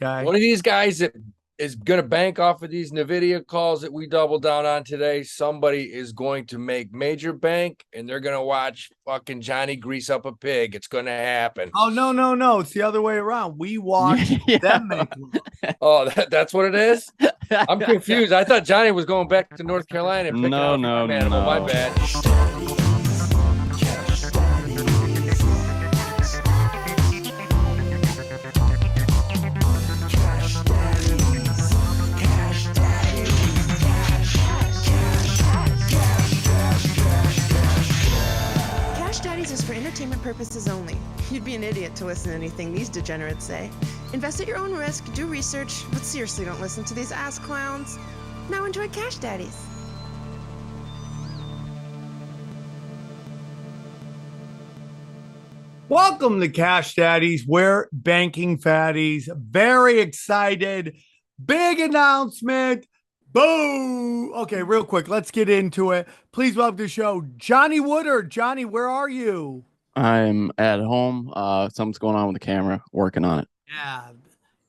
Okay. One of these guys that is going to bank off of these NVIDIA calls that we double down on today. Somebody is going to make major bank and they're going to watch fucking Johnny grease up a pig. It's going to happen. Oh, no, no, no. It's the other way around. We watch Yeah. them make love. Oh, that's what it is? I'm confused. I thought Johnny was going back to North Carolina and picking No, out a no, farm animal. My no. bad. Cash Daddies is for entertainment purposes only. You'd be an idiot to listen to anything these degenerates say. Invest at your own risk, do research, but seriously don't listen to these ass clowns. Now enjoy Cash Daddies. Welcome to Cash Daddies. We're banking fatties. Very excited. Big announcement. Boo. Okay, real quick. Let's get into it. Please welcome to the show, Johnny Woodard. Johnny, where are you? I'm at home. Something's going on with the camera. Working on it. Yeah.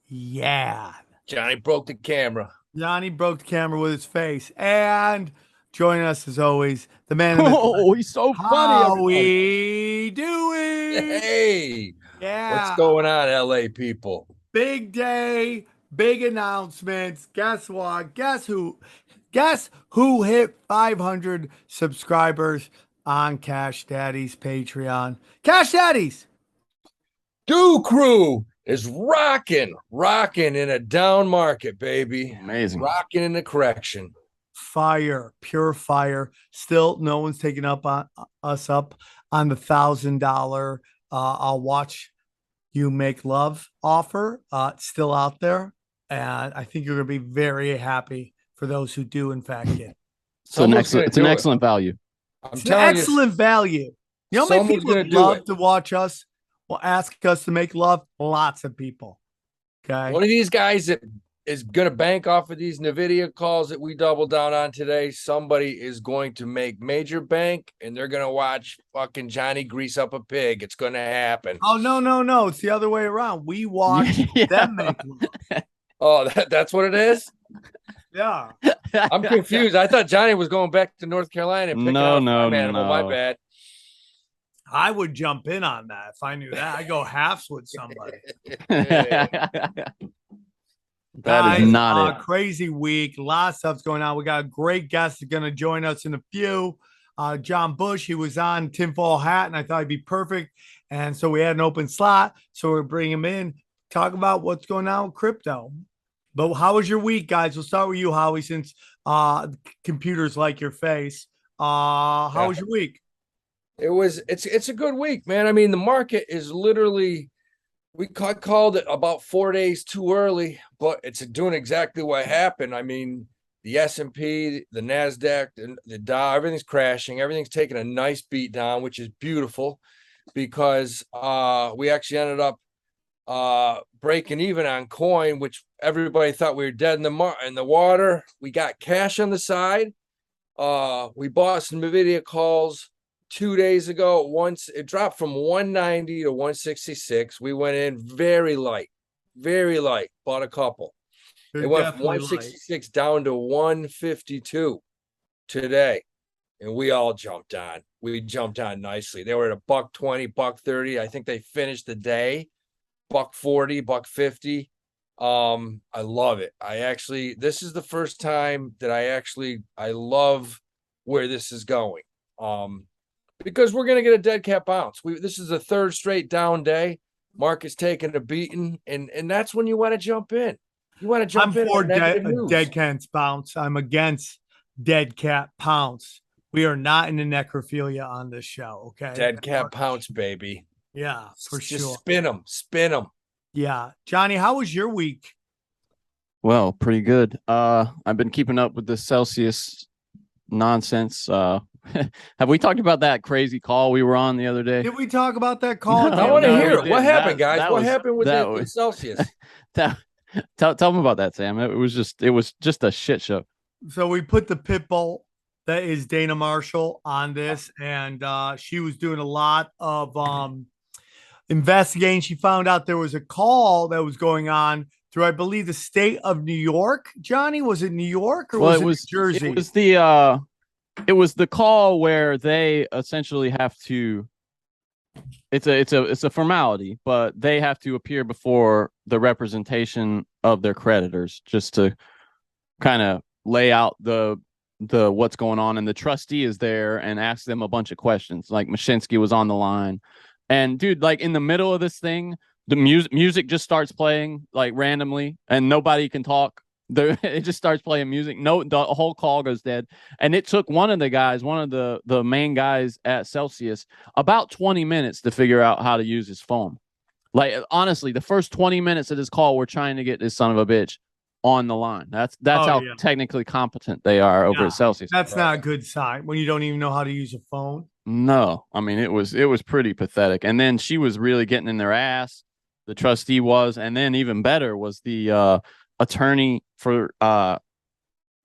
Yeah. Johnny broke the camera. Johnny broke the camera with his face. And joining us as always, the man in the Oh, he's so funny, How everybody. we doing? Hey, what's Yeah. going on, LA people? Big day, big announcements. Guess what? Guess who? Guess who hit 500 subscribers on Cash Daddy's Patreon? Cash Daddies. Do Crew is rocking in a down market, baby. Amazing. Rocking in the correction. Fire, pure fire. Still, no one's taking up on us up on the $1,000. I'll watch you make love offer. It's still out there, and I think you're going to be very happy for those who do in fact get. It's an excellent value. I'm It's an telling excellent value. You know how many someone's people gonna do love it. to watch us? Will ask us to make love. Lots of people. Okay. One of these guys that is going to bank off of these NVIDIA calls that we double down on today. Somebody is going to make major bank and they're going to watch fucking Johnny grease up a pig. It's going to happen. Oh, no, no, no. It's the other way around. We watch Yeah. them make love. Oh, that's what it is? Yeah. I'm confused. I thought Johnny was going back to North Carolina and picking out a farm animal. My bad. I would jump in on that if I knew that. I go halves with somebody. That is not it. Crazy week. A lot of stuff's going on. We got a great guest that's going to join us in a few. John Bush, he was on Tinfoil Hat, and I thought he'd be perfect. And so we had an open slot. So we're bringing him in, talk about what's going on with crypto. But how was your week, guys? We'll start with you, Howie, since computers like your face. How was your week? It's a good week, man. I mean, the market is literally, we called it about 4 days too early, but it's doing exactly what happened. I mean, the S&P, the NASDAQ, the Dow, everything's crashing. Everything's taking a nice beat down, which is beautiful because we actually ended up breaking even on coin, which everybody thought we were dead in the water. We got cash on the side. We bought some NVIDIA calls 2 days ago. Once it dropped from 190 to 166. We went in very light, bought a couple. It went from 166 down to 152 today. And we all jumped on. We jumped on nicely. They were at $1.20, $1.30. I think they finished the day $1.40, $1.50. I love it. This is the first time that I love where this is going. Because we're gonna get a dead cat bounce. This is the third straight down day. Market's taking a beating, and that's when you want to jump in. You want to jump in. I'm for dead cat's bounce. I'm against dead cat pounce. We are not in the necrophilia on this show. Okay. Dead cat pounce, baby. Yeah, for Just sure. Spin them. Yeah. Johnny, how was your week? Well, pretty good. I've been keeping up with the Celsius nonsense. Have we talked about that crazy call we were on the other day? Did we talk about that call? I want to hear it. What happened, guys? What happened with Celsius? Tell them about that, Sam. It was just a shit show. So we put the pit bull that is Dana Marshall on this, and she was doing a lot of investigating. She found out there was a call that was going on through, I believe, the state of New York. Johnny, was it New York or Well, was it it was New Jersey? it was the call where they essentially have to. It's a formality, but they have to appear before the representation of their creditors just to kind of lay out the what's going on, and the trustee is there and asks them a bunch of questions. Like Mashinsky was on the line, and dude, like in the middle of this thing, the music just starts playing like randomly, and nobody can talk. It just starts playing music. No, the whole call goes dead. And it took one of the main guys at Celsius, about 20 minutes to figure out how to use his phone. Like honestly, the first 20 minutes of this call, we're trying to get this son of a bitch on the line. That's how technically competent they are over at Celsius. That's not a good sign when you don't even know how to use a phone. No, I mean it was pretty pathetic. And then she was really getting in their ass. The trustee was, and then even better was the attorney for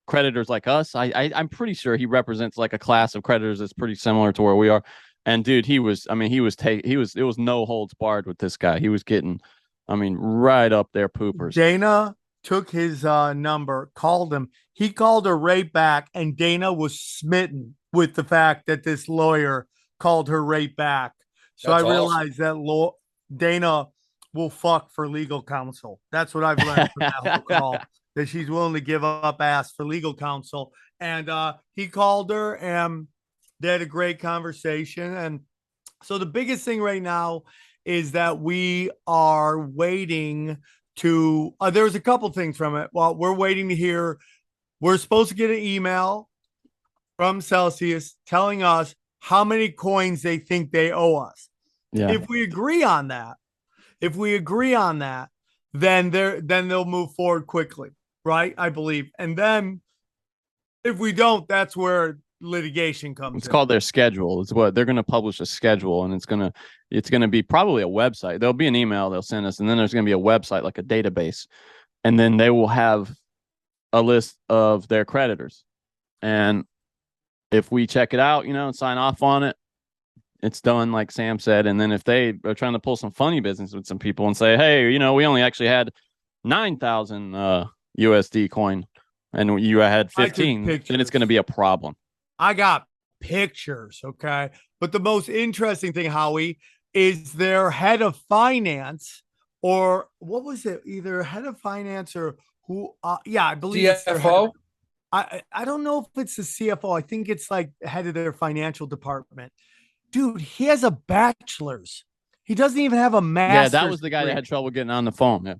creditors like us. I'm pretty sure he represents like a class of creditors that's pretty similar to where we are. And dude, it was no holds barred with this guy. He was getting, right up there poopers. Dana took his number, called him. He called her right back, and Dana was smitten with the fact that this lawyer called her right back. So I realized that Dana will fuck for legal counsel. That's what I've learned from that whole call, that she's willing to give up ass for legal counsel. And he called her, and they had a great conversation. And so the biggest thing right now is that we are waiting to, there's a couple things from it. Well, we're waiting to hear, we're supposed to get an email from Celsius telling us how many coins they think they owe us. Yeah. If we agree on that, then they'll move forward quickly, right? I believe. And then if we don't, that's where litigation comes. It's called their schedule. It's what they're going to publish, a schedule, and it's going to be probably a website. There'll be an email they'll send us, and then there's going to be a website, like a database, and then they will have a list of their creditors. And if we check it out, and sign off on it, it's done, like Sam said. And then if they are trying to pull some funny business with some people and say, hey, we only actually had 9,000 USD coin and you had 15, then it's going to be a problem. I got pictures, okay? But the most interesting thing, Howie, is their head of finance, or what was it? Either head of finance or who? I believe CFO. I don't know if it's the CFO. I think it's like head of their financial department. Dude, he has a bachelor's. He doesn't even have a master's. Yeah, that was the guy that had trouble getting on the phone. Yeah.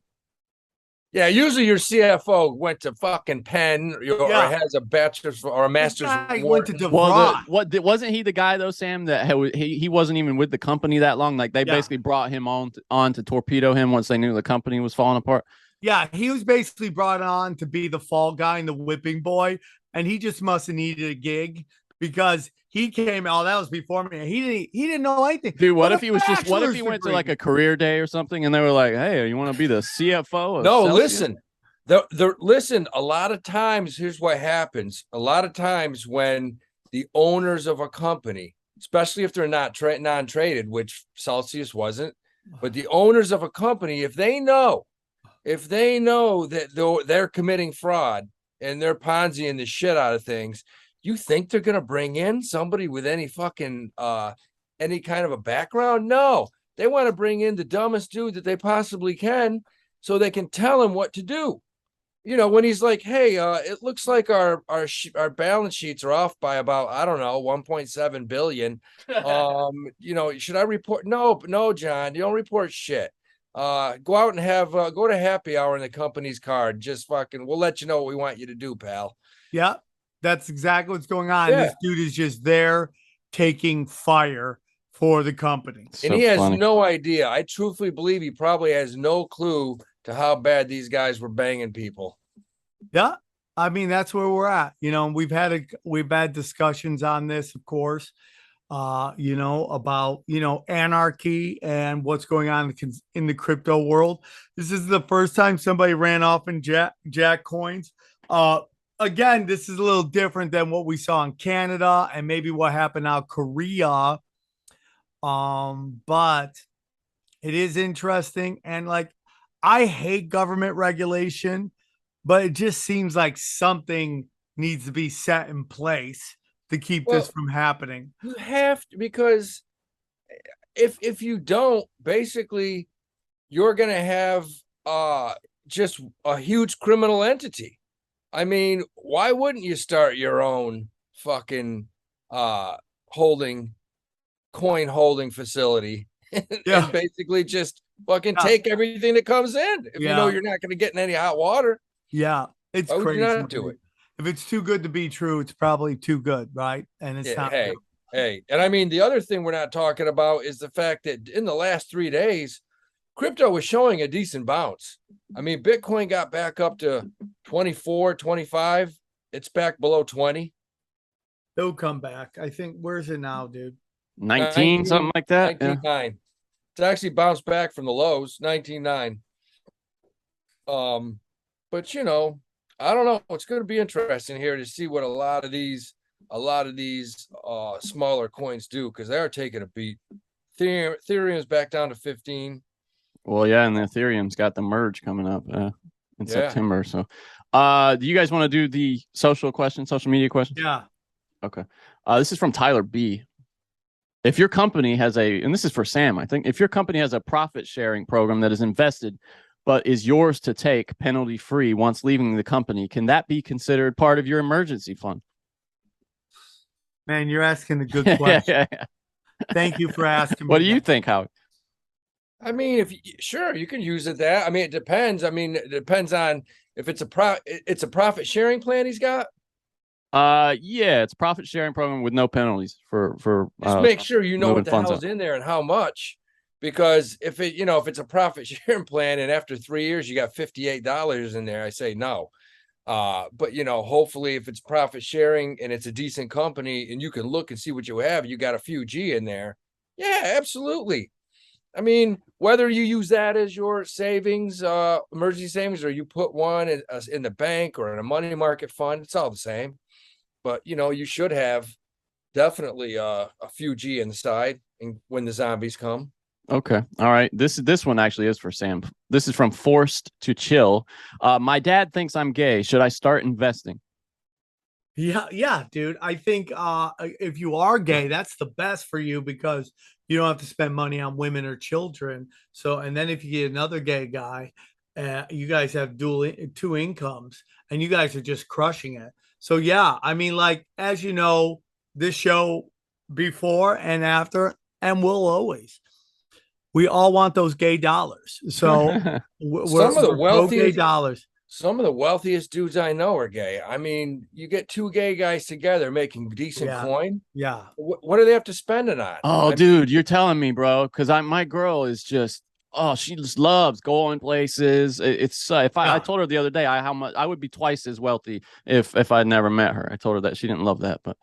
Yeah, usually your CFO went to fucking Penn or has a bachelor's or a master's. Went to DeVry. Well, wasn't he the guy though, Sam? That he wasn't even with the company that long. Like they basically brought him on to torpedo him once they knew the company was falling apart. Yeah, he was basically brought on to be the fall guy and the whipping boy, and he just must have needed a gig because he came. Oh, that was before me. He didn't know anything. Dude, what if he went to like a career day or something, and they were like, "Hey, you want to be the CFO?" No, Celsius? Listen. Listen. A lot of times, here's what happens. A lot of times, when the owners of a company, especially if they're not non-traded, which Celsius wasn't, but the owners of a company, if they know that they're committing fraud and they're Ponziing the shit out of things, you think they're going to bring in somebody with any fucking any kind of a background? No, they want to bring in the dumbest dude that they possibly can so they can tell him what to do. When he's like, hey, it looks like our balance sheets are off by about, I don't know, 1.7 billion. Should I report? No, John, you don't report shit. Go out and go to happy hour in the company's card. Just fucking, we'll let you know what we want you to do, pal. Yeah, that's exactly what's going on. Yeah. This dude is just there taking fire for the company. And he has no idea. I truthfully believe he probably has no clue to how bad these guys were banging people. Yeah. I mean, that's where we're at. We've had discussions on this, of course, about, anarchy and what's going on in the crypto world. This is the first time somebody ran off and jack coins. Again, this is a little different than what we saw in Canada and maybe what happened out Korea. But it is interesting. And like, I hate government regulation, but it just seems like something needs to be set in place to keep this Well, from happening. you have to, because if you don't, basically you're going to have just a huge criminal entity. I mean, why wouldn't you start your own fucking holding coin holding facility Yeah. and basically just fucking Yeah. take everything that comes in? If you know Yeah. you're not going to get in any hot water, Yeah. It's why would you crazy. not do it? If it's too good to be true, it's probably too good, right? And it's Yeah, not. hey. And I mean, the other thing we're not talking about is the fact that in the last 3 days, crypto was showing a decent bounce. I mean, Bitcoin got back up to 24, 25. It's back below 20. It'll come back. I think. Where's it now, dude? 19, something like that. 19.9. Yeah. It's actually bounced back from the lows, 19.9. But you know, I don't know. It's going to be interesting here to see what a lot of these smaller coins do, because they are taking a beat. Ethereum's back down to 15. Well, yeah, and the Ethereum's got the merge coming up in September. So, do you guys want to do the social media question? Yeah. Okay. This is from Tyler B. If your company has and this is for Sam, I think, if your company has a profit sharing program that is invested, but is yours to take penalty free once leaving the company, can that be considered part of your emergency fund? Man, you're asking a good question. Thank you for asking. What do you think, Howard? I mean, sure, you can use it that. I mean, it depends. I mean, it depends on if it's a profit sharing plan he's got. Yeah, it's a profit sharing program with no penalties for just make sure you know what the hell's out in there and how much, because if it's a profit sharing plan and after 3 years you got $58 in there, I say no. But hopefully if it's profit sharing and it's a decent company and you can look and see what you have, you got a few G in there. Yeah, absolutely. I mean, whether you use that as your savings, emergency savings, or you put one in the bank or in a money market fund, it's all the same. But you should have definitely a few G in the side, and when the zombies come. Okay. All right. This one actually is for Sam. This is from Forced to Chill. My dad thinks I'm gay. Should I start investing? Yeah, dude. I think if you are gay, that's the best for you, because you don't have to spend money on women or children. So, and then if you get another gay guy, you guys have two incomes, and you guys are just crushing it. So, yeah, I mean, like, as you know, this show before and after, and will always, we all want those gay dollars. So, some of the wealthiest gay dollars. Some of the wealthiest dudes I know are gay. I mean, you get two gay guys together making decent coin. Yeah. What do they have to spend it on? Oh, dude, you're telling me, bro, because my girl is just, she just loves going places. It's I told her the other day how much I would be twice as wealthy if I'd never met her. I told her that. She didn't love that, but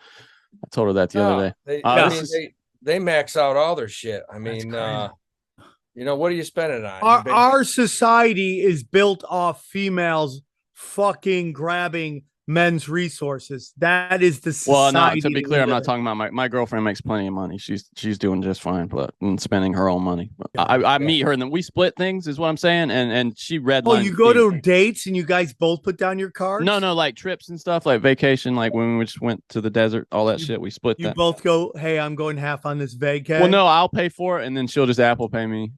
I told her that the other day. They max out all their shit. I mean, what are you spending on? Our society is built off females fucking grabbing men's resources. That is the society. Well, no, to be clear, I'm not talking about my girlfriend makes plenty of money. She's doing just fine, but and spending her own money. I meet her and then we split things, is what I'm saying. And she redlines. Oh, you go to dates and you guys both put down your cards? No, like trips and stuff, like vacation, like when we just went to the desert, all that shit. We split that. You both go, hey, I'm going half on this vacation. Well, no, I'll pay for it, and then she'll just Apple Pay me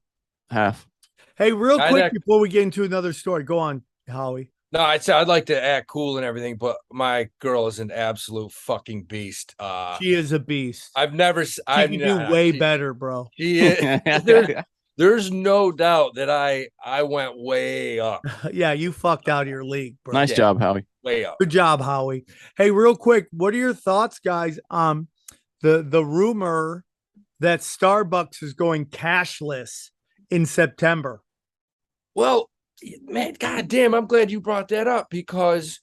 half. Hey, real quick before we get into another story, go on, Howie. No, I'd like to act cool and everything, but my girl is an absolute fucking beast. She is a beast. I've never. She can do way better, bro. She is. There's no doubt that I went way up. Yeah, you fucked out of your league, bro. Nice job, Howie. Way up. Good job, Howie. Hey, real quick, what are your thoughts, guys? The rumor that Starbucks is going cashless in September. Well, man, goddamn, I'm glad you brought that up, because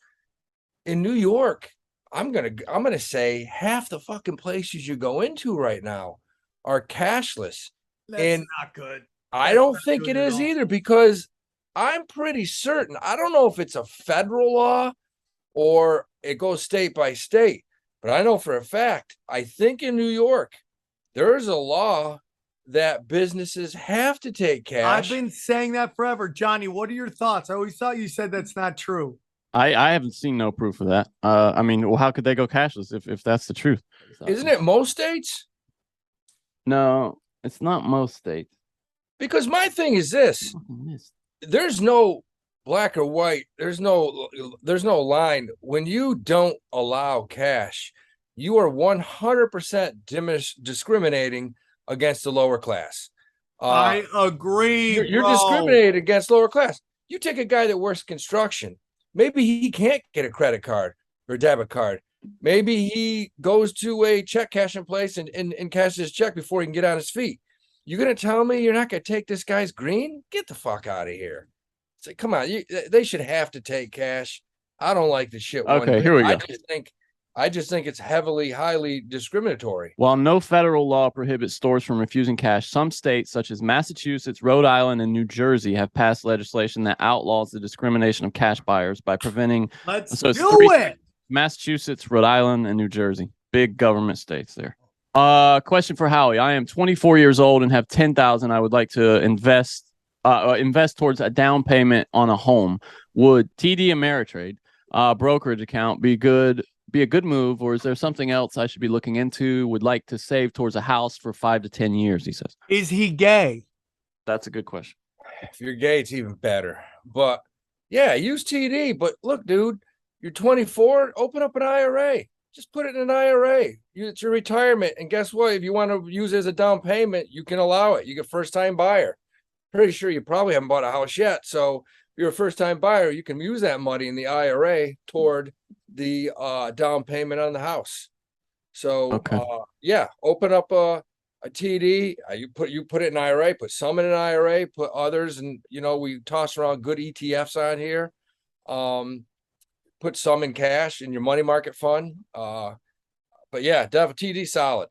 in New York, I'm gonna say half the fucking places you go into right now are cashless. That's not good. I don't think it is either, because I'm pretty certain. I don't know if it's a federal law or it goes state by state, but I know for a fact, I think in New York, there is a law that businesses have to take cash. I've been saying that forever. Johnny, what are your thoughts? I always thought you said that's not true. I haven't seen no proof of that. I mean, well, how could they go cashless if that's the truth? Isn't it most states? No, it's not most states. Because my thing is this: there's no black or white. There's no line. When you don't allow cash, you are 100% discriminating against the lower class. I agree. You're discriminating against lower class. You take a guy that works construction. Maybe he can't get a credit card or debit card. Maybe he goes to a check cashing place and cashes his check before he can get on his feet. You're going to tell me you're not going to take this guy's green? Get the fuck out of here. It's like, come on. They should have to take cash. I don't like the shit. Okay, here we go. I just think it's highly discriminatory. While no federal law prohibits stores from refusing cash, some states such as Massachusetts, Rhode Island, and New Jersey have passed legislation that outlaws the discrimination of cash buyers by preventing. Let's do it. Massachusetts, Rhode Island, and New Jersey. Big government states there. Question for Howie. I am 24 years old and have $10,000 I would like to invest towards a down payment on a home. Would TD Ameritrade brokerage account be a good move, or is there something else I should be looking into? Would like to save towards a house for 5 to 10 years, he says. Is he gay? That's a good question. If you're gay, it's even better. But yeah, use TD. But look, dude, you're 24, open up an IRA. Just put it in an IRA. It's your retirement. And guess what? If you want to use it as a down payment, you can allow it. You get first-time buyer. Pretty sure you probably haven't bought a house yet. So if you're a first-time buyer, you can use that money in the IRA toward the down payment on the house. So okay. Open up a TD. You put it in IRA, put some in an IRA, put others, and we toss around good ETFs on here. Put some in cash in your money market fund. But yeah, definitely TD solid.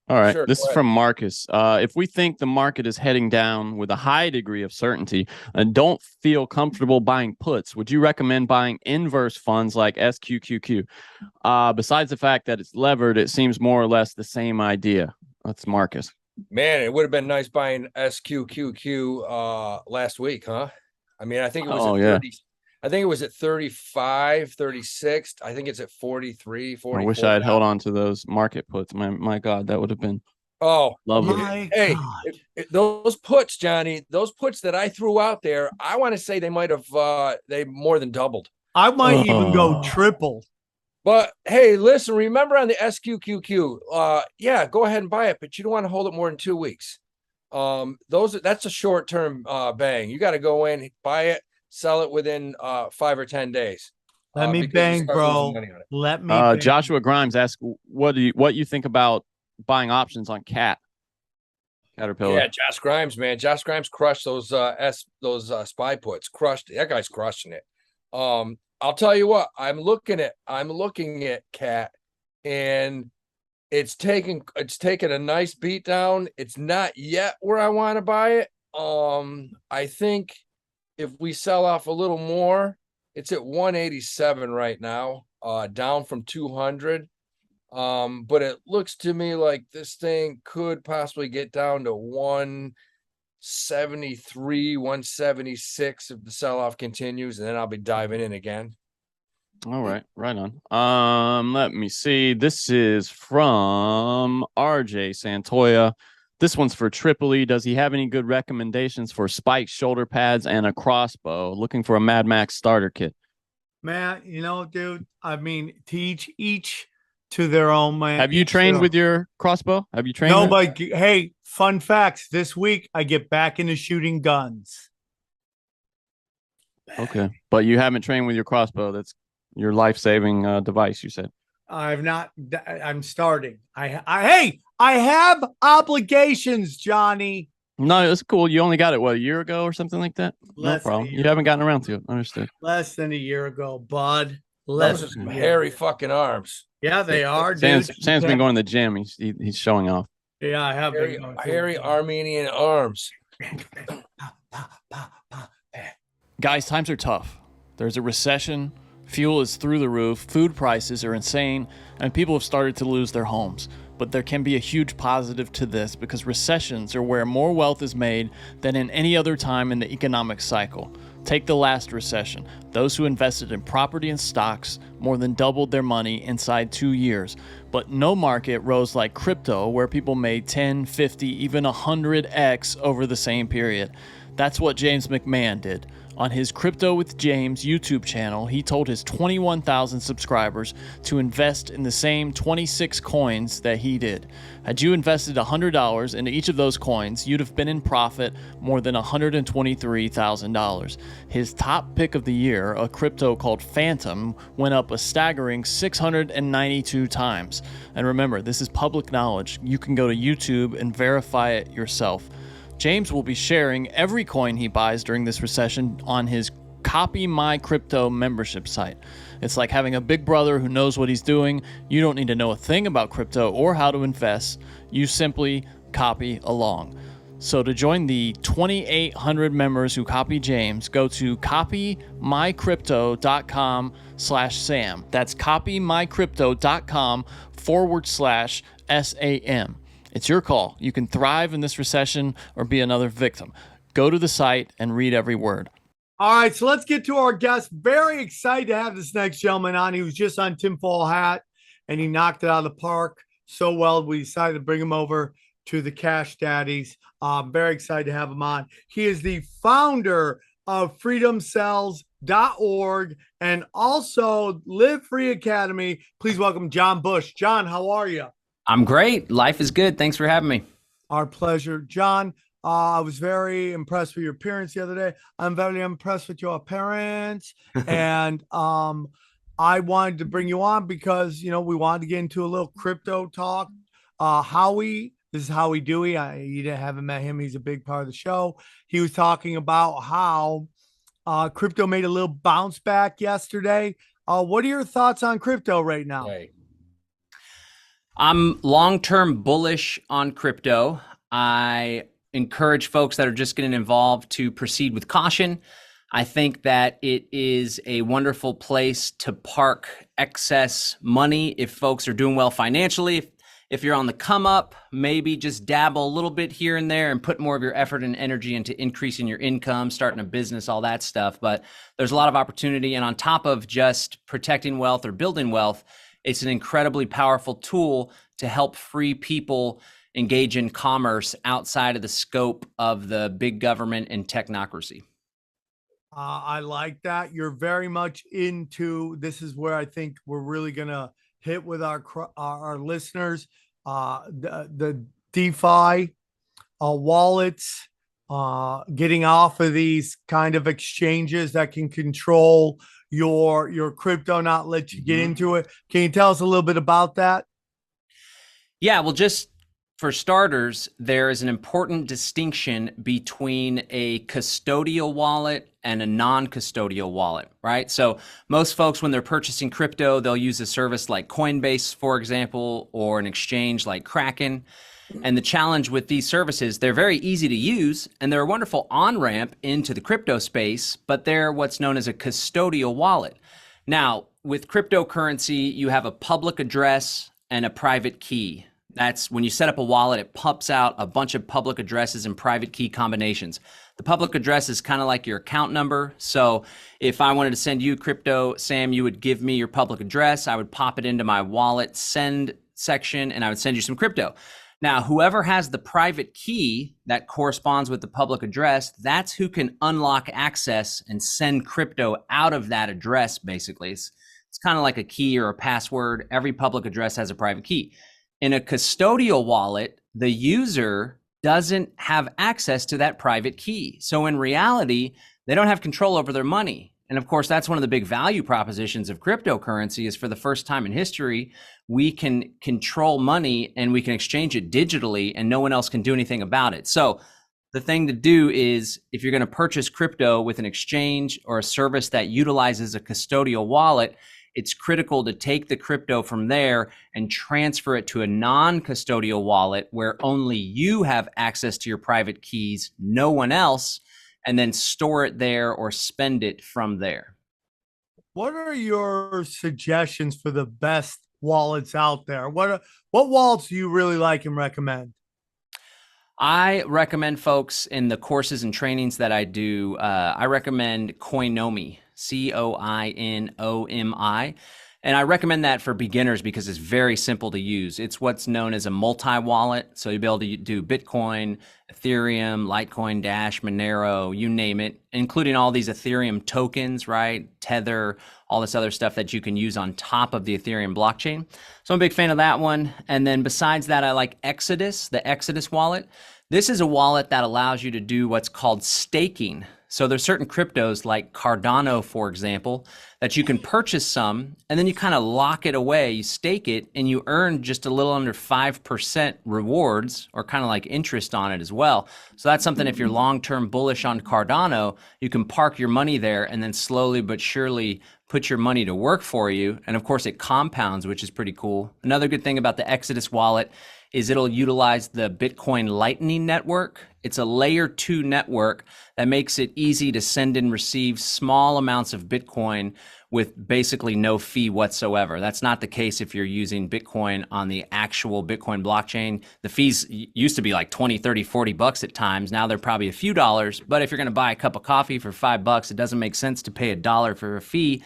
All right. Sure, this is from Marcus. If we think the market is heading down with a high degree of certainty and don't feel comfortable buying puts, would you recommend buying inverse funds like SQQQ? Besides the fact that it's levered, it seems more or less the same idea. That's Marcus. Man, it would have been nice buying SQQQ last week, huh? I mean, I think it was at 30. I think it was at 35, 36. I think it's at 43, 44. I wish I had held on to those market puts. My God, that would have been lovely. Hey, those puts, Johnny, those puts that I threw out there, I want to say they might have they more than doubled. I might even go triple. But hey, listen, remember on the SQQQ, go ahead and buy it, but you don't want to hold it more than 2 weeks. That's a short-term bang. You got to go in, buy it, sell it within 5 or 10 days. Let me bang, bro. Let me bang. Joshua Grimes asks, what you think about buying options on Caterpillar? Yeah, Josh Grimes, man. Josh Grimes crushed those SPY puts. Crushed it. That guy's crushing it. I'll tell you what, I'm looking at Cat, and it's taken a nice beat down. It's not yet where I want to buy it. I think if we sell off a little more, it's at 187 right now, down from 200. But it looks to me like this thing could possibly get down to 173, 176 if the sell-off continues, and then I'll be diving in again. All right, right on. Let me see. This is from RJ Santoya. This one's for Tripoli. Does he have any good recommendations for spiked shoulder pads and a crossbow? Looking for a Mad Max starter kit. Man, dude, I mean, teach each to their own, man. Have you trained with your crossbow? Have you trained? No, but hey, fun facts. This week, I get back into shooting guns. Okay, but you haven't trained with your crossbow. That's your life-saving device, you said. I've not. I'm starting. I have obligations, Johnny. No, it's cool. You only got it, a year ago or something like that? No problem. You haven't gotten around to it. Understood. Less than a year ago, bud. Those are some hairy fucking arms. Yeah, they are, dude. Sam's been going to the gym. He's showing off. Yeah, I have hairy Armenian arms. Guys, times are tough. There's a recession. Fuel is through the roof. Food prices are insane. And people have started to lose their homes. but there can be a huge positive to this because recessions are where more wealth is made than in any other time in the economic cycle. Take the last recession. Those who invested in property and stocks more than doubled their money inside 2 years. But no market rose like crypto, where people made 10, 50, even 100x over the same period. That's what James McMahon did. On his Crypto with James YouTube channel, he told his 21,000 subscribers to invest in the same 26 coins that he did. Had you invested $100 into each of those coins, you'd have been in profit more than $123,000. His top pick of the year, a crypto called Phantom, went up a staggering 692 times. And remember, this is public knowledge. You can go to YouTube and verify it yourself. James will be sharing every coin he buys during this recession on his Copy My Crypto membership site. It's like having a big brother who knows what he's doing. You don't need to know a thing about crypto or how to invest. You simply copy along. So to join the 2,800 members who copy James, go to copymycrypto.com/Sam. That's copymycrypto.com/SAM. It's your call. You can thrive in this recession or be another victim. Go to the site and read every word. All right, so let's get to our guest. Very excited to have this next gentleman on. He was just on Tinfoil Hat, and he knocked it out of the park so well. We decided to bring him over to the Cash Daddies. Very excited to have him on. He is the founder of freedomcells.org and also Live Free Academy. Please welcome John Bush. John, how are you? I'm great. Life is good. Thanks for having me. Our pleasure. John, I was very impressed with your appearance the other day. I'm very impressed with your appearance. And I wanted to bring you on because, we wanted to get into a little crypto talk. Howie, this is Howie Dewey. You haven't met him. He's a big part of the show. He was talking about how crypto made a little bounce back yesterday. What are your thoughts on crypto right now? Right. I'm long-term bullish on crypto. I encourage folks that are just getting involved to proceed with caution. I think that it is a wonderful place to park excess money if folks are doing well financially. If you're on the come up, maybe just dabble a little bit here and there and put more of your effort and energy into increasing your income, starting a business, all that stuff. But there's a lot of opportunity. And on top of just protecting wealth or building wealth, it's an incredibly powerful tool to help free people engage in commerce outside of the scope of the big government and technocracy. I like that. You're very much into, this is where I think we're really going to hit with our listeners, the DeFi wallets, getting off of these kind of exchanges that can control your crypto, not let you get into it. Can you tell us a little bit about that? Yeah, well, just for starters, there is an important distinction between a custodial wallet and a non-custodial wallet, right? So most folks, when they're purchasing crypto, they'll use a service like Coinbase, for example, or an exchange like Rockin. And the challenge with these services, they're very easy to use and they're a wonderful on-ramp into the crypto space, but they're what's known as a custodial wallet. Now, with cryptocurrency, you have a public address and a private key. That's when you set up a wallet, it pumps out a bunch of public addresses and private key combinations. The public address is kind of like your account number. So if I wanted to send you crypto, Sam, you would give me your public address. I would pop it into my wallet send section and I would send you some crypto. Now, whoever has the private key that corresponds with the public address, that's who can unlock access and send crypto out of that address, basically. It's kind of like a key or a password. Every public address has a private key. In a custodial wallet, the user doesn't have access to that private key. So in reality, they don't have control over their money. And of course, that's one of the big value propositions of cryptocurrency is for the first time in history, we can control money and we can exchange it digitally and no one else can do anything about it. So the thing to do is if you're going to purchase crypto with an exchange or a service that utilizes a custodial wallet, it's critical to take the crypto from there and transfer it to a non-custodial wallet where only you have access to your private keys, no one else, and then store it there or spend it from there. What are your suggestions for the best wallets out there. What wallets do you really like and recommend? I recommend folks in the courses and trainings that I do, I recommend Coinomi, Coinomi. And I recommend that for beginners because it's very simple to use. It's what's known as a multi-wallet. So you'll be able to do Bitcoin, Ethereum, Litecoin, Dash, Monero, you name it, including all these Ethereum tokens, right? Tether, all this other stuff that you can use on top of the Ethereum blockchain. So I'm a big fan of that one. And then besides that, I like Exodus, the Exodus wallet. This is a wallet that allows you to do what's called staking. So there's certain cryptos like Cardano, for example, that you can purchase some and then you kind of lock it away, you stake it, and you earn just a little under 5% rewards or kind of like interest on it as well. So that's something, if you're long-term bullish on Cardano, you can park your money there and then slowly but surely put your money to work for you. And of course it compounds, which is pretty cool. Another good thing about the Exodus wallet is it'll utilize the Bitcoin Lightning Network. It's a layer 2 network that makes it easy to send and receive small amounts of Bitcoin with basically no fee whatsoever. That's not the case if you're using Bitcoin on the actual Bitcoin blockchain. The fees used to be like 20, 30, 40 bucks at times. Now they're probably a few dollars, but if you're gonna buy a cup of coffee for $5, it doesn't make sense to pay $1 for a fee.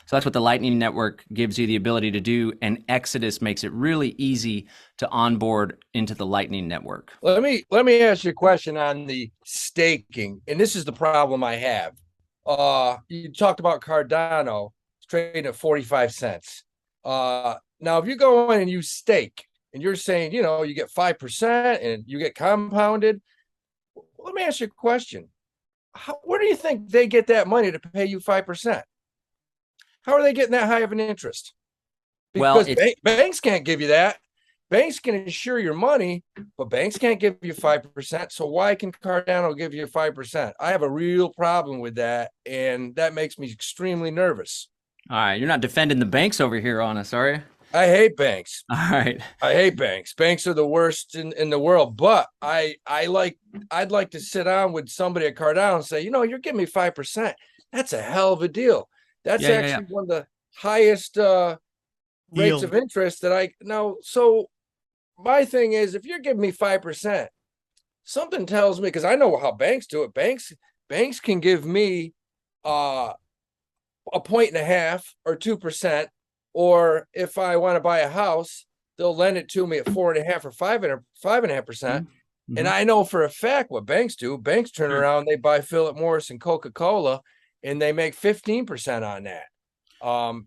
So that's what the Lightning Network gives you the ability to do. And Exodus makes it really easy to onboard into the Lightning Network. Let me ask you a question on the staking. And this is the problem I have. You talked about Cardano trading at 45 cents. Now, if you go in and you stake and you're saying, you get 5% and you get compounded, let me ask you a question. Where do you think they get that money to pay you 5%? How are they getting that high of an interest? Because banks can't give you that. Banks can insure your money, but banks can't give you 5%. So why can Cardano give you 5%? I have a real problem with that, and that makes me extremely nervous. All right, you're not defending the banks over here on us, are you? I hate banks. All right. I hate banks. Banks are the worst in the world. But I'd like to sit down with somebody at Cardano and say, you're giving me 5%. That's a hell of a deal. That's actually one of the highest rates of interest that I know. So my thing is, if you're giving me 5%, something tells me, because I know how banks do it. Banks can give me 1.5 or 2%, or if I want to buy a house, they'll lend it to me at 4.5 or 5.5%. And I know for a fact what banks do. Banks turn around, they buy Philip Morris and Coca-Cola, and they make 15% on that.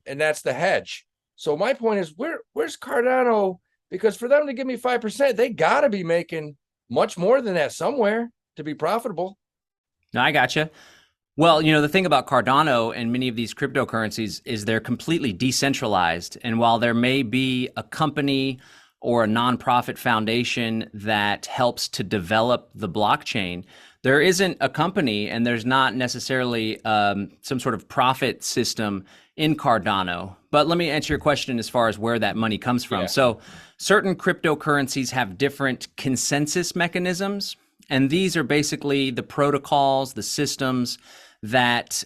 And that's the hedge. So my point is, where's Cardano? Because for them to give me 5%, they got to be making much more than that somewhere to be profitable. No, I gotcha. Well, the thing about Cardano and many of these cryptocurrencies is they're completely decentralized. And while there may be a company or a nonprofit foundation that helps to develop the blockchain, there isn't a company and there's not necessarily some sort of profit system in Cardano. But let me answer your question as far as where that money comes from. Yeah. So certain cryptocurrencies have different consensus mechanisms, and these are basically the protocols, the systems that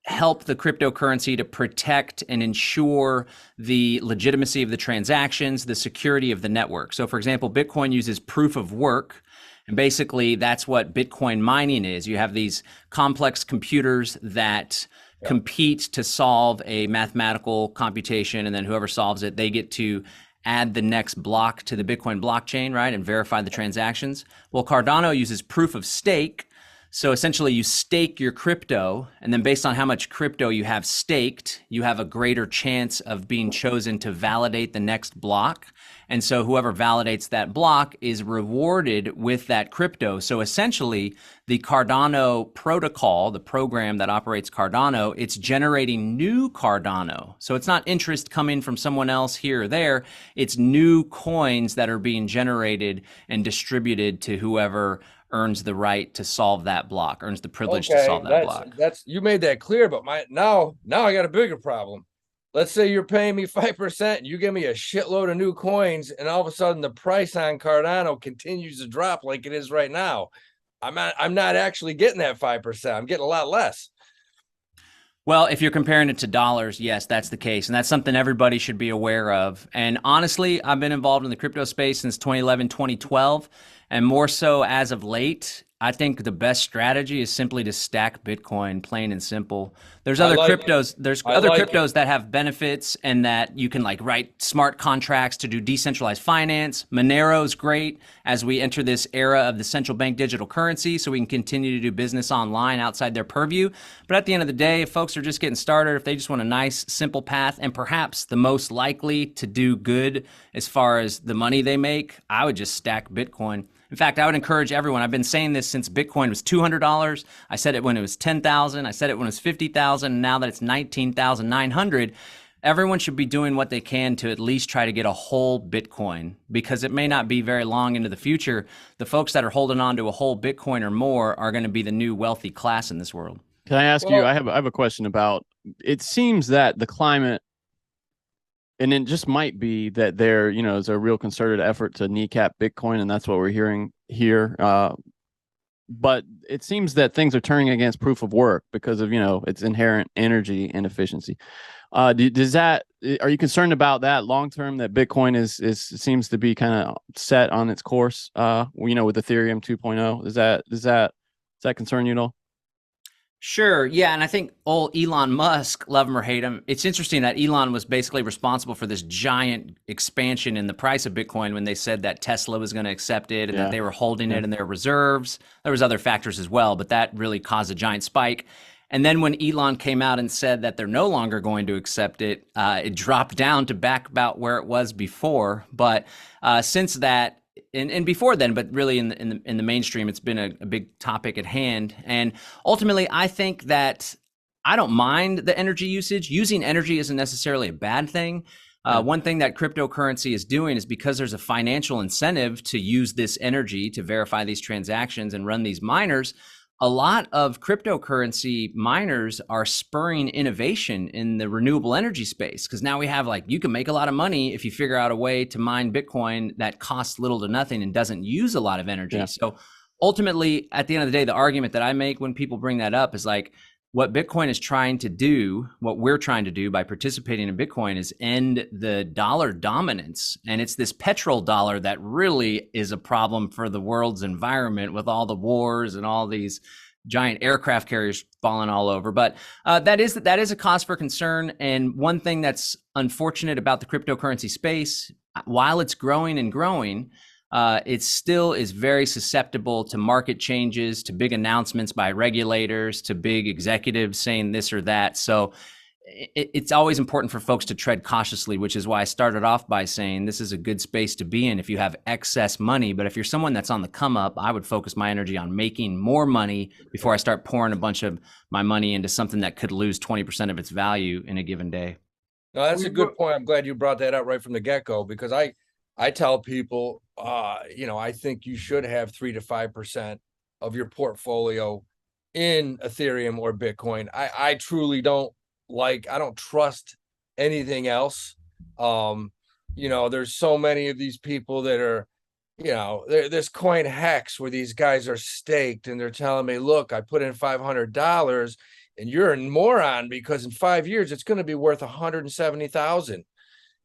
help the cryptocurrency to protect and ensure the legitimacy of the transactions, the security of the network. So for example, Bitcoin uses proof of work. And basically, that's what Bitcoin mining is. You have these complex computers that compete to solve a mathematical computation, and then whoever solves it, they get to add the next block to the Bitcoin blockchain, right, and verify the transactions. Well, Cardano uses proof of stake. So essentially, you stake your crypto, and then based on how much crypto you have staked, you have a greater chance of being chosen to validate the next block. And so whoever validates that block is rewarded with that crypto. So essentially, the Cardano protocol, the program that operates Cardano, it's generating new Cardano. So it's not interest coming from someone else here or there. It's new coins that are being generated and distributed to whoever earns the right to solve that block, earns the privilege to solve that block. That's you made that clear, but now I got a bigger problem. Let's say you're paying me 5% and you give me a shitload of new coins, and all of a sudden the price on Cardano continues to drop like it is right now. I'm not actually getting that 5%. I'm getting a lot less. Well, if you're comparing it to dollars, yes, that's the case. And that's something everybody should be aware of. And honestly, I've been involved in the crypto space since 2011, 2012, and more so as of late. I think the best strategy is simply to stack Bitcoin, plain and simple. There's other cryptos. There's other cryptos that have benefits and that you can like write smart contracts to do decentralized finance. Monero's great as we enter this era of the central bank digital currency, so we can continue to do business online outside their purview. But at the end of the day, if folks are just getting started, if they just want a nice, simple path, and perhaps the most likely to do good as far as the money they make, I would just stack Bitcoin. In fact, I would encourage everyone. I've been saying this since Bitcoin was $200. I said it when it was $10,000. I said it when it was $50,000. And now that it's $19,900, everyone should be doing what they can to at least try to get a whole Bitcoin, because it may not be very long into the future. The folks that are holding on to a whole Bitcoin or more are going to be the new wealthy class in this world. Can I ask you? I have a question about. It seems that the climate. And it just might be that there, is a real concerted effort to kneecap Bitcoin, and that's what we're hearing here. But it seems that things are turning against proof of work because of, its inherent energy inefficiency. Are you concerned about that long term? That Bitcoin seems to be kind of set on its course. With Ethereum 2.0, does that concern you at all? Sure. Yeah. And I think old Elon Musk, love him or hate him, it's interesting that Elon was basically responsible for this giant expansion in the price of Bitcoin when they said that Tesla was going to accept it and that they were holding it in their reserves. There was other factors as well, but that really caused a giant spike. And then when Elon came out and said that they're no longer going to accept it, it dropped down to back about where it was before. But since that, and before then, but really in the mainstream, it's been a big topic at hand. And ultimately, I think that I don't mind the energy usage. Using energy isn't necessarily a bad thing. One thing that cryptocurrency is doing is, because there's a financial incentive to use this energy to verify these transactions and run these miners, a lot of cryptocurrency miners are spurring innovation in the renewable energy space, because now we have you can make a lot of money if you figure out a way to mine Bitcoin that costs little to nothing and doesn't use a lot of energy. So ultimately, at the end of the day, the argument that I make when people bring that up is what Bitcoin is trying to do, what we're trying to do by participating in Bitcoin, is end the dollar dominance. And it's this petrodollar that really is a problem for the world's environment, with all the wars and all these giant aircraft carriers falling all over. But that is a cause for concern. And one thing that's unfortunate about the cryptocurrency space, while it's growing and growing, it still is very susceptible to market changes, to big announcements by regulators, to big executives saying this or that. So it's always important for folks to tread cautiously, which is why I started off by saying this is a good space to be in if you have excess money. But if you're someone that's on the come up, I would focus my energy on making more money before I start pouring a bunch of my money into something that could lose 20% of its value in a given day. No, that's a good point. I'm glad you brought that up right from the get-go, because I tell people, I think you should have 3 to 5% of your portfolio in Ethereum or Bitcoin. I truly don't I don't trust anything else. There's so many of these people that are, there's coin hacks where these guys are staked and they're telling me, look, I put in $500 and you're a moron because in 5 years it's going to be worth 170,000.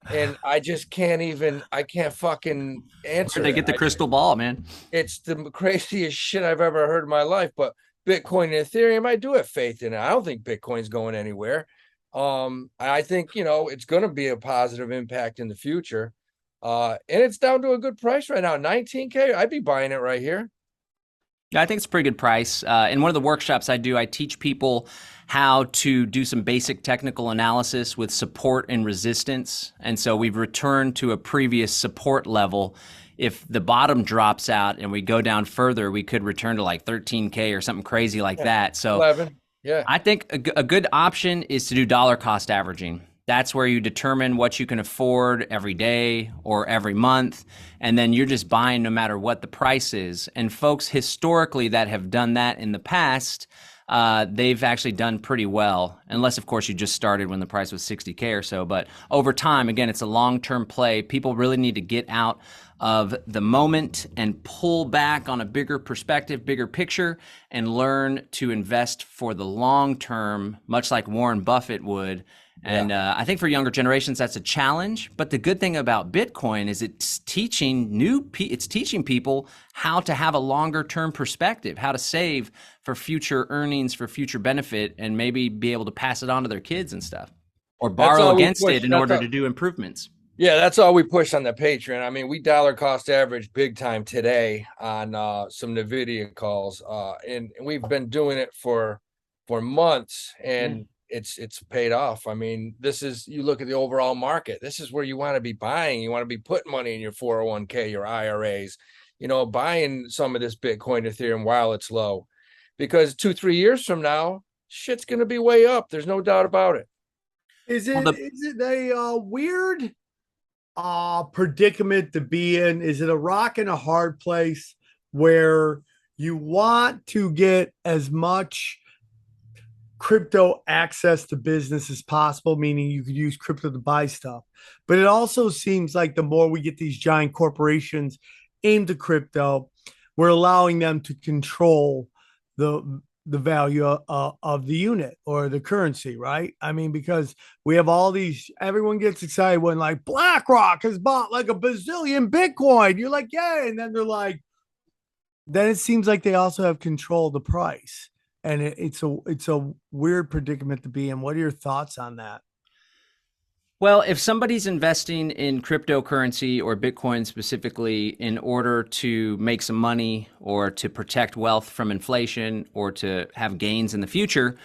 And I just I can't fucking answer. Where'd they get the crystal ball, man? It's the craziest shit I've ever heard in my life. But Bitcoin and Ethereum, I do have faith in it. I don't think Bitcoin's going anywhere. I think, it's going to be a positive impact in the future. And it's down to a good price right now. 19K, I'd be buying it right here. Yeah, I think it's a pretty good price. In one of the workshops I do, I teach people how to do some basic technical analysis with support and resistance. And so we've returned to a previous support level. If the bottom drops out and we go down further, we could return to 13K or something crazy like that. So 11. Yeah, I think a good option is to do dollar cost averaging. That's where you determine what you can afford every day or every month. And then you're just buying no matter what the price is. And folks historically that have done that in the past, they've actually done pretty well, unless of course you just started when the price was 60K or so. But over time, again, it's a long-term play. People really need to get out of the moment and pull back on a bigger perspective, bigger picture, and learn to invest for the long term, much like Warren Buffett would. And I think for younger generations, that's a challenge. But the good thing about Bitcoin is it's teaching people how to have a longer term perspective, how to save for future earnings, for future benefit, and maybe be able to pass it on to their kids and stuff, or borrow against it in order to do improvements. Yeah, that's all we push on the Patreon. I mean, we dollar cost average big time today on some NVIDIA calls, and we've been doing it for months, and it's paid off. I mean, you look at the overall market. This is where you want to be buying. You want to be putting money in your 401k, your IRAs, buying some of this Bitcoin, Ethereum while it's low, because 2-3 years from now, shit's going to be way up. There's no doubt about it. Is it a weird predicament to be in? Is it a rock and a hard place where you want to get as much crypto access to business as possible, meaning you could use crypto to buy stuff, but it also seems like the more we get these giant corporations into crypto, we're allowing them to control the value of the unit or the currency, right? I mean, because we have all these, everyone gets excited when like BlackRock has bought like a bazillion Bitcoin. You're like, yeah. And then they're like, then it seems like they also have control of the price. And it's a weird predicament to be in. What are your thoughts on that? Well, if somebody's investing in cryptocurrency or Bitcoin specifically in order to make some money or to protect wealth from inflation or to have gains in the future,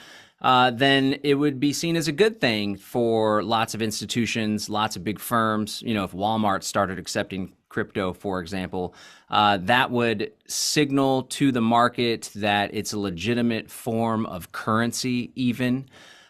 then it would be seen as a good thing for lots of institutions, lots of big firms. If Walmart started accepting crypto, for example, that would signal to the market that it's a legitimate form of currency even.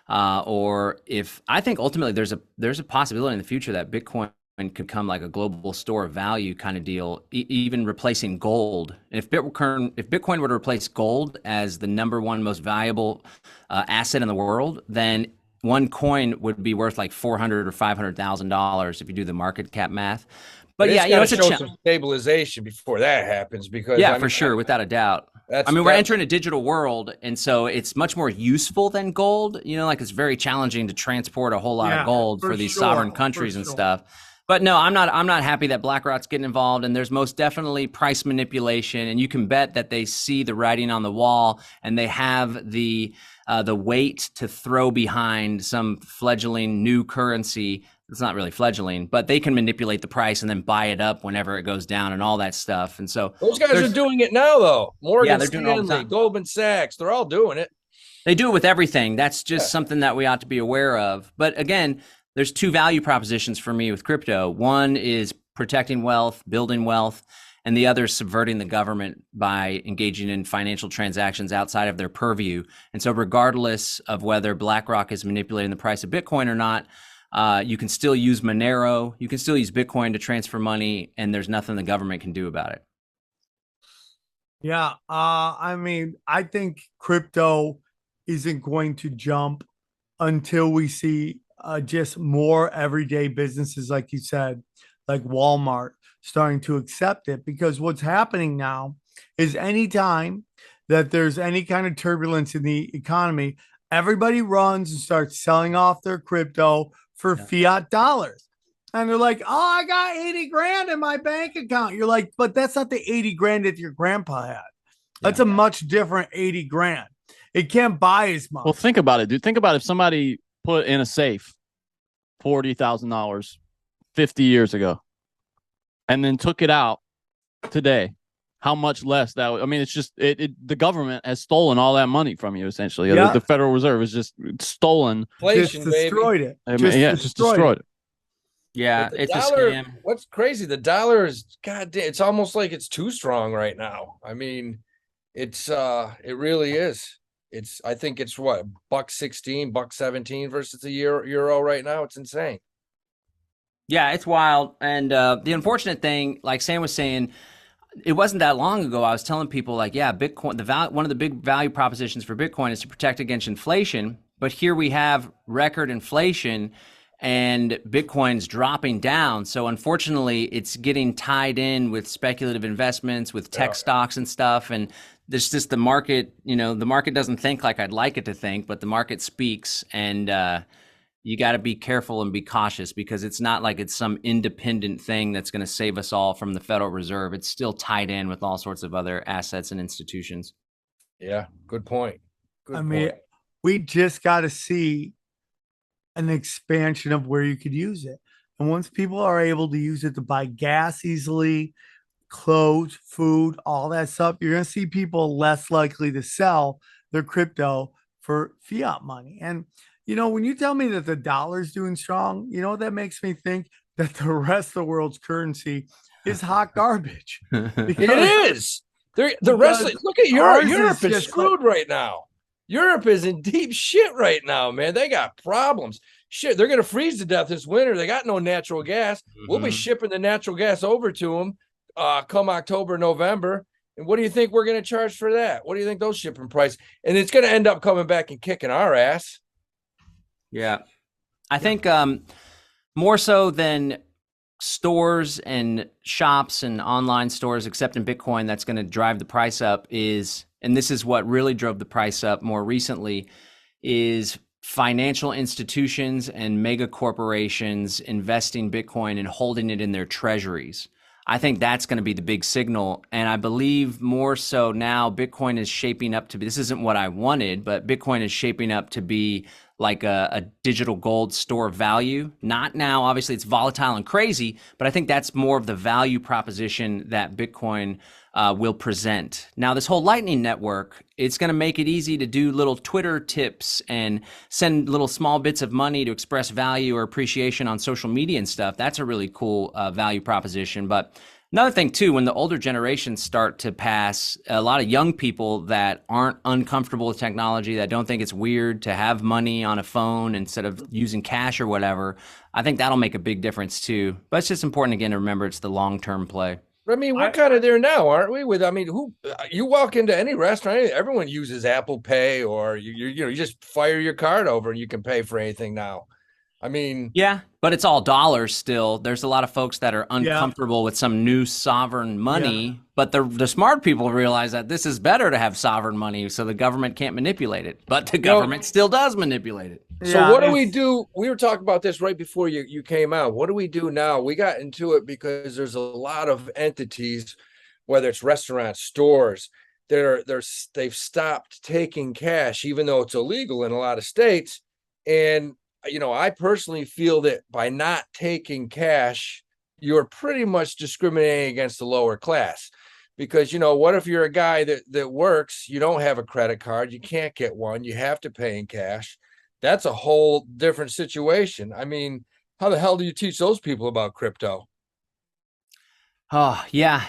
Or if I think ultimately there's a possibility in the future that Bitcoin could become like a global store of value kind of deal, even replacing gold. And if Bitcoin were to replace gold as the number one most valuable asset in the world, then one coin would be worth like $400,000 or $500,000 if you do the market cap math. But it's a some stabilization before that happens, because for sure, without a doubt. We're entering a digital world, and so it's much more useful than gold. Like it's very challenging to transport a whole lot of gold for these sovereign countries and stuff. But no, I'm not happy that BlackRock's getting involved, and there's most definitely price manipulation, and you can bet that they see the writing on the wall, and they have the weight to throw behind some fledgling new currency. It's not really fledgling, but they can manipulate the price and then buy it up whenever it goes down and all that stuff. And so those guys are doing it now, though. Morgan Stanley, Goldman Sachs, they're all doing it. They do it with everything. That's just something that we ought to be aware of. But again, there's two value propositions for me with crypto. One is protecting wealth, building wealth, and the other is subverting the government by engaging in financial transactions outside of their purview. And so regardless of whether BlackRock is manipulating the price of Bitcoin or not, you can still use Monero, you can still use Bitcoin to transfer money, and there's nothing the government can do about it. Yeah. I mean, I think crypto isn't going to jump until we see just more everyday businesses, like you said, like Walmart, starting to accept it. Because what's happening now is anytime that there's any kind of turbulence in the economy, everybody runs and starts selling off their crypto for fiat dollars. And they're like, oh, I got 80 grand in my bank account. You're like, but that's not the 80 grand that your grandpa had. That's a much different 80 grand. It can't buy as much. Well, think about it, dude. Think about if somebody put in a safe $40,000 50 years ago and then took it out today. How much less that I mean, it's just the government has stolen all that money from you, essentially. The Federal Reserve is just stolen. Inflation, just destroyed it. I mean, just destroyed it. Yeah, it's a scam. What's crazy? The dollar is goddamn. It's almost like it's too strong right now. I mean, it really is. I think it's what, $1.16, $1.17 versus the euro right now. It's insane. Yeah, it's wild. And the unfortunate thing, like Sam was saying, it wasn't that long ago I was telling people like, yeah, Bitcoin, one of the big value propositions for Bitcoin is to protect against inflation. But here we have record inflation and Bitcoin's dropping down. So unfortunately, it's getting tied in with speculative investments, with tech stocks and stuff. And there's just the market, the market doesn't think like I'd like it to think, but the market speaks. And you got to be careful and be cautious, because it's not like it's some independent thing that's going to save us all from the Federal Reserve. It's still tied in with all sorts of other assets and institutions. Yeah, good point. I mean, we just got to see an expansion of where you could use it. And once people are able to use it to buy gas easily, clothes, food, all that stuff, you're going to see people less likely to sell their crypto for fiat money. And, when you tell me that the dollar's doing strong, that makes me think that the rest of the world's currency is hot garbage. It is. The rest of, look at Europe. Europe is screwed right now. Europe is in deep shit right now, man. They got problems. Shit, they're going to freeze to death this winter. They got no natural gas. We'll be shipping the natural gas over to them come October, November. And what do you think we're going to charge for that? What do you think those shipping prices? And it's going to end up coming back and kicking our ass. Yeah. I think more so than stores and shops and online stores accepting Bitcoin that's going to drive the price up is, and this is what really drove the price up more recently, is financial institutions and mega corporations investing Bitcoin and holding it in their treasuries. I think that's going to be the big signal. And I believe more so now Bitcoin is shaping up to be, this isn't what I wanted, but Bitcoin is shaping up to be like a digital gold store of value. Not now, obviously it's volatile and crazy, but I think that's more of the value proposition that Bitcoin will present. Now, this whole Lightning Network, it's going to make it easy to do little Twitter tips and send little small bits of money to express value or appreciation on social media and stuff. That's a really cool value proposition. But another thing too, when the older generations start to pass, a lot of young people that aren't uncomfortable with technology, that don't think it's weird to have money on a phone instead of using cash or whatever, I think that'll make a big difference too. But it's just important again to remember it's the long-term play. I mean, we're kind of there now, aren't we? Who you walk into any restaurant, everyone uses Apple Pay, or you just fire your card over and you can pay for anything now. I mean, yeah, but it's all dollars still. There's a lot of folks that are uncomfortable with some new sovereign money, but the smart people realize that this is better to have sovereign money so the government can't manipulate it, but the government still does manipulate it. So what do we do? We were talking about this right before you came out. What do we do now? We got into it because there's a lot of entities, whether it's restaurants, stores, they've stopped taking cash, even though it's illegal in a lot of states. And I personally feel that by not taking cash, you're pretty much discriminating against the lower class. Because, what if you're a guy that works, you don't have a credit card, you can't get one, you have to pay in cash. That's a whole different situation. I mean, how the hell do you teach those people about crypto? Oh, yeah.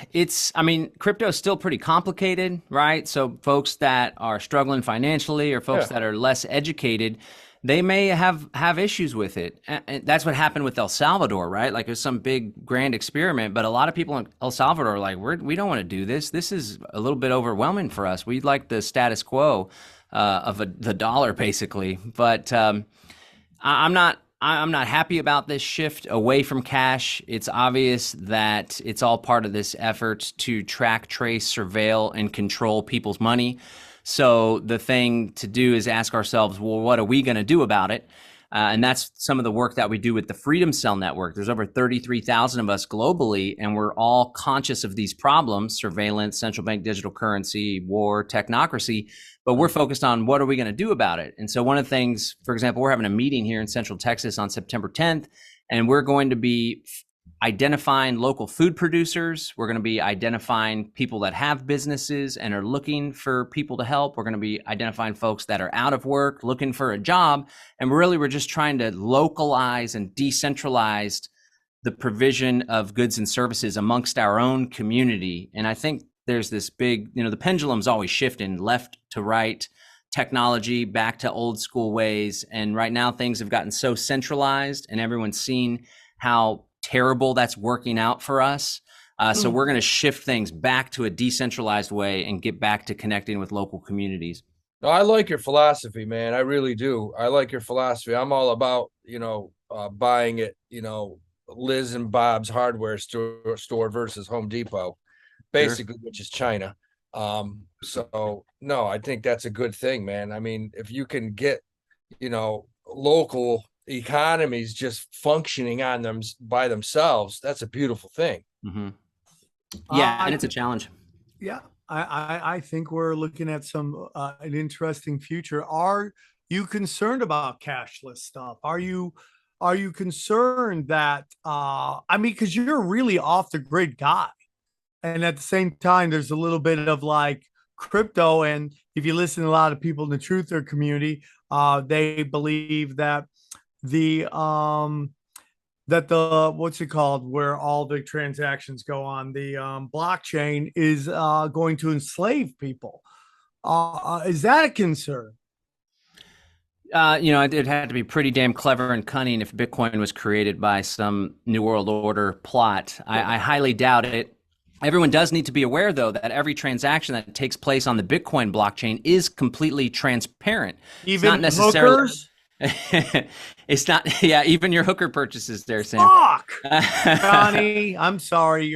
Crypto is still pretty complicated, right? So folks that are struggling financially or folks that are less educated, they may have issues with it. And that's what happened with El Salvador, right? Like it was some big grand experiment, but a lot of people in El Salvador are like, we don't want to do this. This is a little bit overwhelming for us. We'd like the status quo of the dollar, basically. But I'm not happy about this shift away from cash. It's obvious that it's all part of this effort to track, trace, surveil, and control people's money. So the thing to do is ask ourselves, well, what are we going to do about it? And that's some of the work that we do with the Freedom Cell Network. There's over 33,000 of us globally, and we're all conscious of these problems: surveillance, central bank digital currency, war, technocracy. But we're focused on what are we going to do about it? And so one of the things, for example, we're having a meeting here in Central Texas on September 10th, and we're going to be identifying local food producers. We're going to be identifying people that have businesses and are looking for people to help. We're going to be identifying folks that are out of work, looking for a job. And we're just trying to localize and decentralize the provision of goods and services amongst our own community. And I think there's this big, the pendulum's always shifting left to right, technology back to old school ways. And right now things have gotten so centralized and everyone's seen how terrible that's working out for us. So we're going to shift things back to a decentralized way and get back to connecting with local communities. No, I like your philosophy, man. I really do. I like your philosophy. I'm all about, buying it, Liz and Bob's hardware store versus Home Depot, basically, which is China. So no, I think that's a good thing, man. I mean, if you can get, local economies just functioning on them by themselves, that's a beautiful thing. Mm-hmm. Yeah, and it's a challenge. Yeah, I think we're looking at an interesting future. Are you concerned about cashless stuff? Are you concerned that because you're a really off the grid guy, and at the same time there's a little bit of like crypto, and if you listen to a lot of people in the truther community, they believe that the what's it called, where all the transactions go on the blockchain is going to enslave people. Is that a concern? It had to be pretty damn clever and cunning if Bitcoin was created by some New World Order plot. I highly doubt it. Everyone does need to be aware, though, that every transaction that takes place on the Bitcoin blockchain is completely transparent. Even not necessarily hookers? It's not. Yeah, even your hooker purchases there, Sam. Fuck, Johnny. I'm sorry.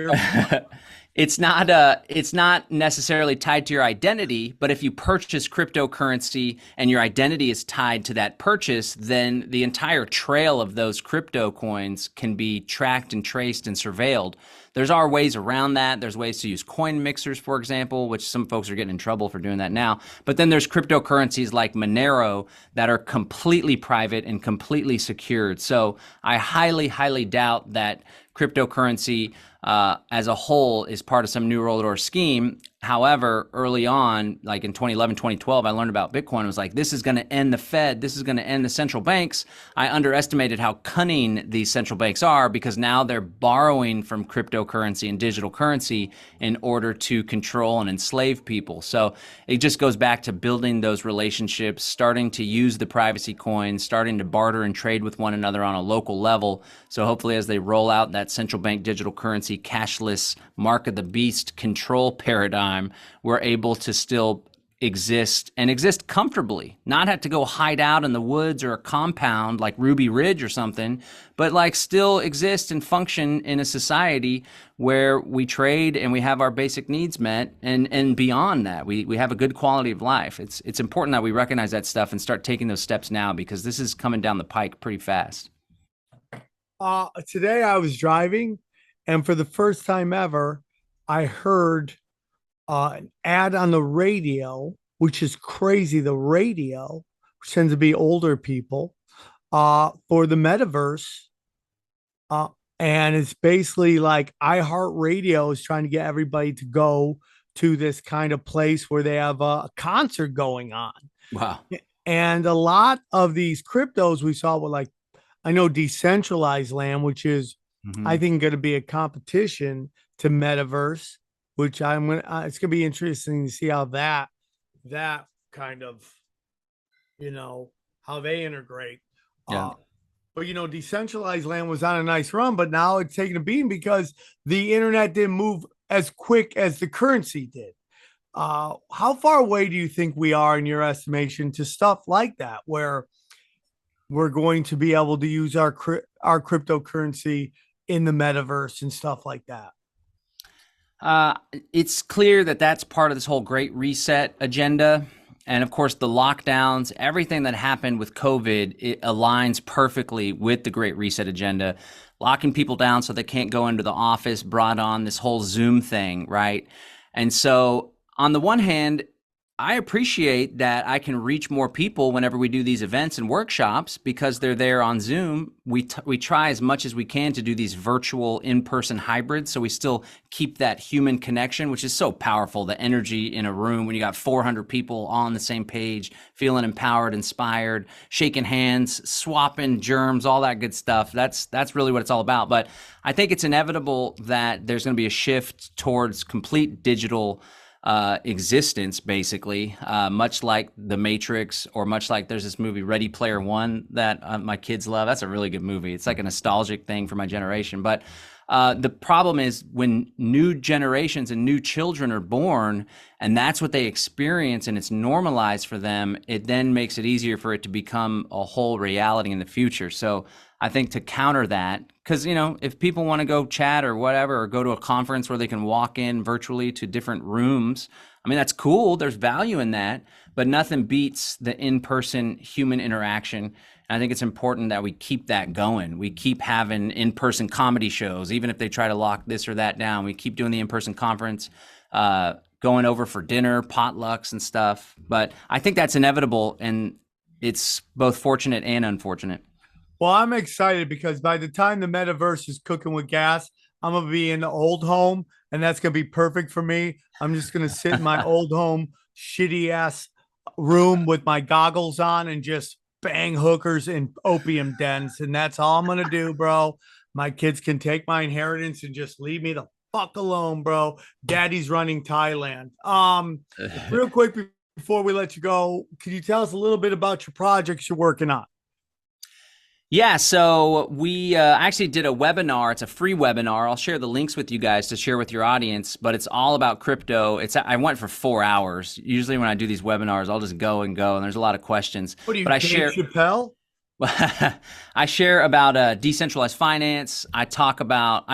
It's not necessarily tied to your identity, but if you purchase cryptocurrency and your identity is tied to that purchase, then the entire trail of those crypto coins can be tracked and traced and surveilled. There's ways around that. There's ways to use coin mixers, for example, which some folks are getting in trouble for doing that now. But then there's cryptocurrencies like Monero that are completely private and completely secured. So I highly, highly doubt that cryptocurrency as a whole is part of some New World Order scheme. However, early on, like in 2011, 2012, I learned about Bitcoin. It was like, this is going to end the Fed. This is going to end the central banks. I underestimated how cunning these central banks are, because now they're borrowing from cryptocurrency and digital currency in order to control and enslave people. So it just goes back to building those relationships, starting to use the privacy coins, starting to barter and trade with one another on a local level. So hopefully as they roll out that central bank digital currency, cashless, mark of the beast control paradigm, we're able to still exist and exist comfortably, not have to go hide out in the woods or a compound like Ruby Ridge or something, but like still exist and function in a society where we trade and we have our basic needs met, and beyond that, we have a good quality of life. It's important that we recognize that stuff and start taking those steps now, because this is coming down the pike pretty fast. Today I was driving, and for the first time ever, I heard an ad on the radio, which is crazy. The radio, which tends to be older people, for the metaverse. And it's basically like iHeartRadio is trying to get everybody to go to this kind of place where they have a concert going on. Wow. And a lot of these cryptos we saw were like, I know Decentralized Land, which is, I think, going to be a competition to Metaverse, which it's gonna be interesting to see how that kind of, how they integrate. Yeah. But Decentralized Land was on a nice run, but now it's taking a beating because the internet didn't move as quick as the currency did. How far away do you think we are, in your estimation, to stuff like that, where we're going to be able to use our cryptocurrency in the metaverse and stuff like that? It's clear that that's part of this whole Great Reset agenda. And of course, the lockdowns, everything that happened with COVID, it aligns perfectly with the Great Reset agenda. Locking people down so they can't go into the office brought on this whole Zoom thing, right? And so on the one hand, I appreciate that I can reach more people whenever we do these events and workshops, because they're there on Zoom. We try as much as we can to do these virtual in-person hybrids, so we still keep that human connection, which is so powerful, the energy in a room when you got 400 people all on the same page, feeling empowered, inspired, shaking hands, swapping germs, all that good stuff. That's really what it's all about. But I think it's inevitable that there's going to be a shift towards complete digital existence, basically, much like The Matrix, or much like there's this movie Ready Player One that my kids love. That's a really good movie. It's like a nostalgic thing for my generation. But The problem is when new generations and new children are born, and that's what they experience, and it's normalized for them, it then makes it easier for it to become a whole reality in the future. So I think to counter that, because, you know, if people want to go chat or whatever, or go to a conference where they can walk in virtually to different rooms, I mean, that's cool. There's value in that, but nothing beats the in-person human interaction. And I think it's important that we keep that going. We keep having in-person comedy shows, even if they try to lock this or that down. We keep doing the in-person conference, going over for dinner, potlucks and stuff. But I think that's inevitable, and it's both fortunate and unfortunate. Well, I'm excited because by the time the metaverse is cooking with gas, I'm going to be in the old home, and that's going to be perfect for me. I'm just going to sit in my old home, shitty ass room with my goggles on and just bang hookers in opium dens. And that's all I'm going to do, bro. My kids can take my inheritance and just leave me the fuck alone, bro. Daddy's running Thailand. Real quick before we let you go, can you tell us a little bit about your projects you're working on? Yeah, so we actually did a webinar. It's a free webinar. I'll share the links with you guys to share with your audience, but it's all about crypto. I went for 4 hours. Usually when I do these webinars, I'll just go, and there's a lot of questions. What do you, but I Dave share Chappelle? I share about decentralized finance. I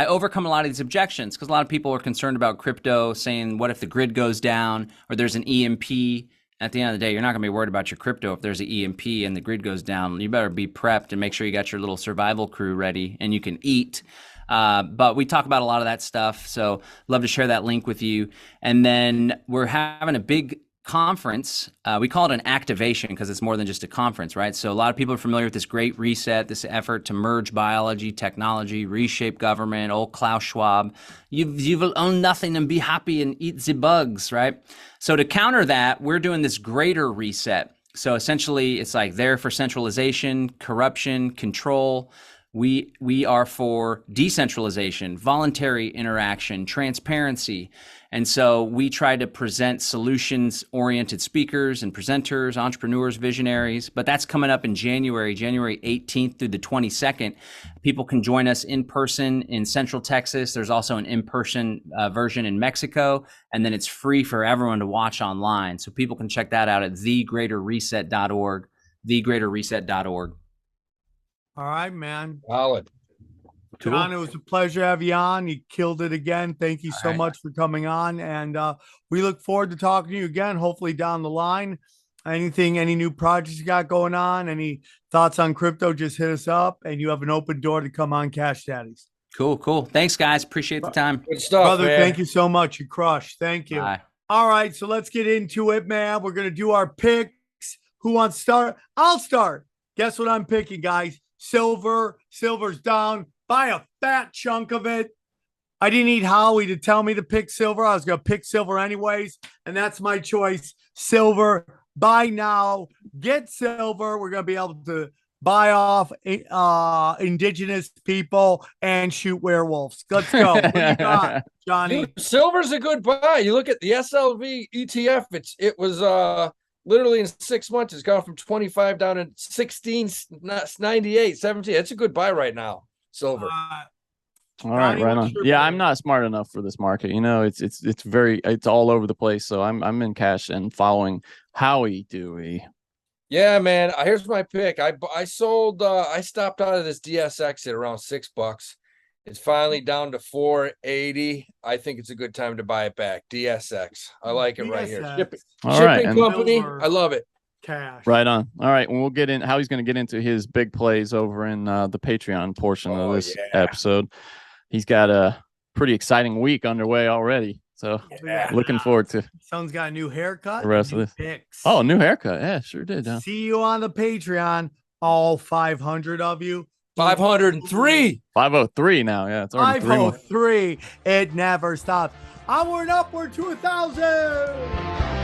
overcome a lot of these objections because a lot of people are concerned about crypto, saying, what if the grid goes down or there's an EMP? At the end of the day, you're not going to be worried about your crypto if there's an EMP and the grid goes down. You better be prepped and make sure you got your little survival crew ready and you can eat. But we talk about a lot of that stuff. So love to share that link with you. And then we're having a big conference. We call it an activation because it's more than just a conference, right? So a lot of people are familiar with this great reset, this effort to merge biology, technology, reshape government, old Klaus Schwab. You will own nothing and be happy and eat the bugs, right? So to counter that, we're doing this greater reset. So essentially, it's like there for centralization, corruption, control. We are for decentralization, voluntary interaction, transparency. And so we try to present solutions-oriented speakers and presenters, entrepreneurs, visionaries. But that's coming up in January 18th through the 22nd. People can join us in person in Central Texas. There's also an in-person version in Mexico. And then it's free for everyone to watch online. So people can check that out at thegreaterreset.org, thegreaterreset.org. All right, man. Solid. Cool. John, it was a pleasure to have you on. You killed it again. Thank you so much for coming on. And we look forward to talking to you again, hopefully down the line. Any new projects you got going on, any thoughts on crypto, just hit us up, and you have an open door to come on Cash Daddies. Cool. Thanks, guys. Appreciate the time. Good stuff, brother. man. Thank you so much. You crushed. Thank you. Bye. All right, so let's get into it, man. We're going to do our picks. Who wants to start? I'll start. Guess what I'm picking, guys? Silver. Silver's down by a fat chunk of it. I didn't need Howie to tell me to pick silver. I was going to pick silver anyways, and that's my choice. Silver. Buy now. Get silver. We're going to be able to buy off indigenous people and shoot werewolves. Let's go. What do you got, Johnny? Dude, silver's a good buy. You look at the SLV ETF. It was literally in 6 months, it's gone from 25 down to 16.98, 17. It's a good buy right now. Silver. All right, right on. Yeah, I'm not smart enough for this market. You know, it's all over the place. So I'm in cash and following Howie Dewey. Yeah, man. Here's my pick. I sold. I stopped out of this DSX at around $6. It's finally down to 480. I think it's a good time to buy it back. DSX. I like it right here. Shipping company. I love it. Cash. Right on. All right. We'll get in. Howie's going to get into his big plays over in the Patreon portion of this episode. He's got a pretty exciting week underway already. So looking forward to. Someone's got a new haircut. The rest of this. Picks. Oh, new haircut. Yeah, sure did. Huh? See you on the Patreon. All 500 of you. 503. 503 now. Yeah, it's already 503. It never stops. Onward, upward to 1,000.